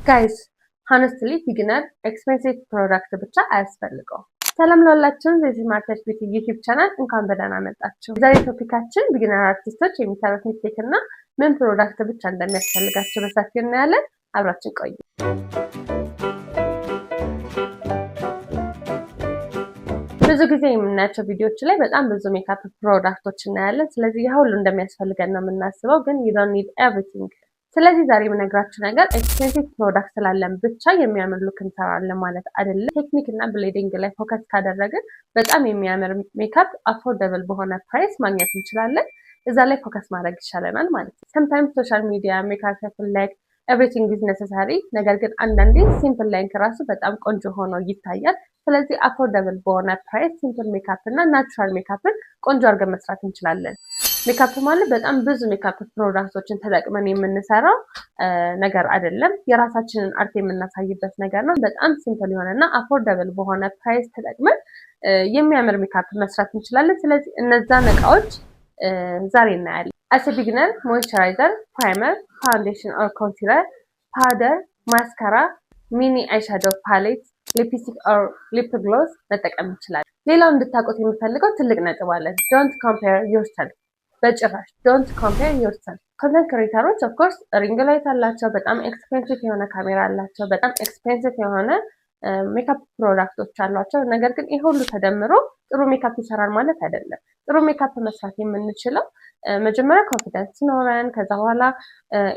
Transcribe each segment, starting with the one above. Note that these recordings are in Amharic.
ጋይስ honestly ቢግነር ኤክስፔንሲቭ ፕሮዳክት ብቻ አያስፈልገውም። ሰላም ለሁላችሁም የዚህ ማርኬት ቢት ዩቲዩብ ቻናል እንኳን በደህና መጣችሁ። ዛሬ ቶፒካችን ቢግነር አርቲስቶች የሚሰሩት ሚስቴክ እና ምን ፕሮዳክት ብቻ እንደሚያስፈልጋቸው በሰፊው እናያለን። አብራችን ቆዩ። ብዙ ጊዜ የምናያቸው ቪዲዮዎች ላይ በጣም ብዙ ሜካፕ ፕሮዳክቶች እናያለን። ስለዚህ ይሄ ሁሉ እንደሚያስፈልገን ነው የምናስበው፣ ግን you don't need everything። ስለዚህ ዛሬ የምነግራችሁ ነገር ኤክስፔንሲቭ ፕሮዳክት ስላለን ብቻ የሚያምር ሉክ እንሰራለን ማለት አይደለም። ቴክኒክ እና ብሌዲንግ ላይ ፎከስ ካደረግን በጣም የሚያምር ሜካፕ አፎርደብል በሆነ ፕራይስ ማግኘት እንችላለን። እዛ ላይ ፎከስ ማድረግ ይሻለናል ማለት ነው። ሰምታይምስ ሶሻል ሚዲያ ሜካፕ ላይክ ኤቭሪቲንግ ኢዝ ኔሰሳሪ፣ ነገር ግን አንዳንዴ ሲምፕል ላይክ ራሱ በጣም ቆንጆ ሆኖ ይታያል። ስለዚህ አፎርደብል በሆነ ፕራይስ ሲምፕል ሜካፕ እና ናቹራል ሜካፕን ቆንጆ አድርገን መስራት እንችላለን። ሜካፕ ማለት በጣም ብዙ ሜካፕ ፕሮዳክቶችን ተጠቅመን የምንሰራው ነገር አይደለም። የራሳችንን አርት የምናሳይበት ነገር ነው። በጣም ሲምፕል የሆነና አፎርደብል በሆነ ፕራይስ ተጠቅመን የሚያምር ሜካፕ መስራት እንችላለን። ስለዚህ እነዛን እቃዎች ዛሬ እናያለን። አስ ቢግነር ሞይስቸራይዘር፣ ፕራይመር፣ ፋውንዴሽን ኦር ኮንሲለር፣ ፓውደር፣ ማስካራ፣ ሚኒ አይሻዶ ፓሌት፣ ሊፕስቲክ ኦር ሊፕ ግሎስ መጠቀም እንችላለን። ሌላው እንድታውቁት የምፈልገው ትልቅ ነጥብ አለ። ዶንት ኮምፔር ዮርሰልፍ፣ በጭራሽ ዶንት ኮምፔር ዮርሰልፍ። ኮንተንት ክሬተሮች ኦፍኮርስ ሪንግ ላይት አላቸው፣ በጣም ኤክስፔንሲቭ የሆነ ካሜራ አላቸው፣ በጣም ኤክስፔንሲቭ የሆነ ሜካፕ ፕሮዳክቶች አሏቸው። ነገር ግን ይሄ ሁሉ ተደምሮ ጥሩ ሜካፕ ይሰራል ማለት አይደለም። ጥሩ ሜካፕ መስራት የምንችለው መጀመሪያ ኮንፊደንስ ሲኖረን፣ ከዛ በኋላ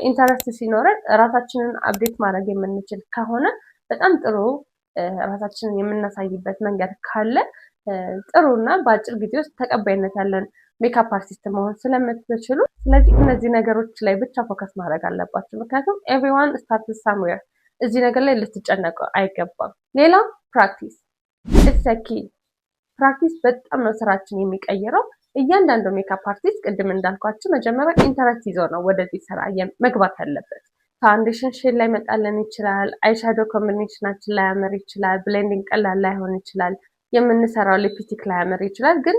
ኢንተረስት ሲኖረን፣ ራሳችንን አፕዴት ማድረግ የምንችል ከሆነ በጣም ጥሩ ራሳችንን የምናሳይበት መንገድ ካለ ጥሩና በአጭር ጊዜ ውስጥ ተቀባይነት ያለን ሜካፕ አርቲስት መሆን ስለምትችሉ፣ ስለዚህ እነዚህ ነገሮች ላይ ብቻ ፎከስ ማድረግ አለባቸው። ምክንያቱም ኤቭሪዋን ስታርትስ ሳምዌር፣ እዚህ ነገር ላይ ልትጨነቁ አይገባም። ሌላው ፕራክቲስ ኢትስ ኪ። ፕራክቲስ በጣም ነው ስራችን የሚቀይረው። እያንዳንዱ ሜካፕ አርቲስት ቅድም እንዳልኳችሁ መጀመሪያ ኢንተረስት ይዞ ነው ወደዚህ ስራ መግባት ያለበት። ፋውንዴሽን ሼድ ላይ መጣለን ይችላል፣ አይሻዶ ኮምቢኔሽናችን ላይ ያምር ይችላል፣ ብሌንዲንግ ቀላል ላይሆን ይችላል፣ የምንሰራው ሊፕስቲክ ላይ ያምር ይችላል። ግን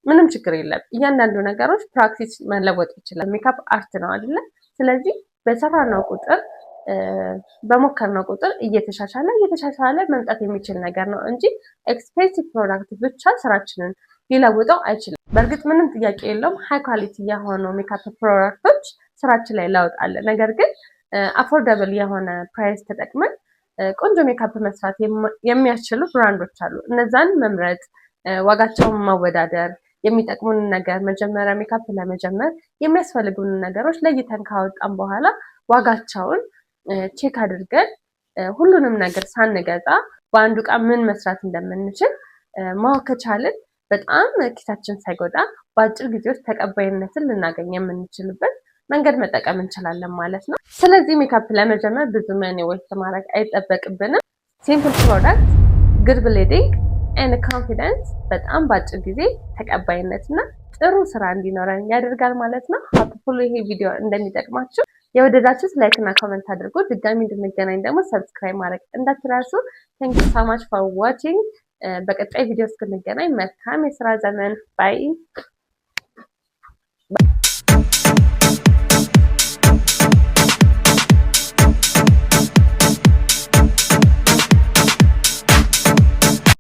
ምንም ችግር የለም። እያንዳንዱ ነገሮች ፕራክቲስ መለወጥ ይችላል። ሜካፕ አርት ነው አይደለ? ስለዚህ በሰራነው ቁጥር በሞከርነው ቁጥር እየተሻሻለ መምጣት የሚችል ነገር ነው እንጂ ኤክስፔንሲቭ ፕሮዳክት ብቻ ስራችንን ሊለውጠው አይችልም። በእርግጥ ምንም ጥያቄ የለውም ሃይ ኳሊቲ የሆኑ ሜካፕ ፕሮዳክቶች ስራችን ላይ ለውጥ አለ። ነገር ግን አፎርደብል የሆነ ፕራይስ ተጠቅመን ቆንጆ ሜካፕ መስራት የሚያስችሉ ብራንዶች አሉ። እነዛን መምረጥ፣ ዋጋቸውን ማወዳደር፣ የሚጠቅሙን ነገር መጀመሪያ ሜካፕ ለመጀመር የሚያስፈልጉን ነገሮች ለይተን ካወጣን በኋላ ዋጋቸውን ቼክ አድርገን ሁሉንም ነገር ሳንገዛ በአንዱ ዕቃ ምን መስራት እንደምንችል ማወቅ ከቻልን በጣም ኪሳችን ሳይጎዳ በአጭር ጊዜ ውስጥ ተቀባይነትን ልናገኝ የምንችልበት መንገድ መጠቀም እንችላለን ማለት ነው። ስለዚህ ሜካፕ ለመጀመር ብዙ መኒ ዌስት ማድረግ አይጠበቅብንም። ሲምፕል ፕሮዳክት፣ ጉድ ብሌዲንግ ኤንድ ኮንፊደንስ በጣም በአጭር ጊዜ ተቀባይነትና ጥሩ ስራ እንዲኖረን ያደርጋል ማለት ነው። ሆፕፉሊ ይሄ ቪዲዮ እንደሚጠቅማችሁ የወደዳችሁት ላይክ እና ኮሜንት አድርጉ። ድጋሚ እንድንገናኝ ደግሞ ሰብስክራይብ ማድረግ እንዳትረሱ። ቴንክ ዩ ሶ ማች ፎር ዋቺንግ። በቀጣይ ቪዲዮ እስክንገናኝ መልካም የስራ ዘመን። ባይ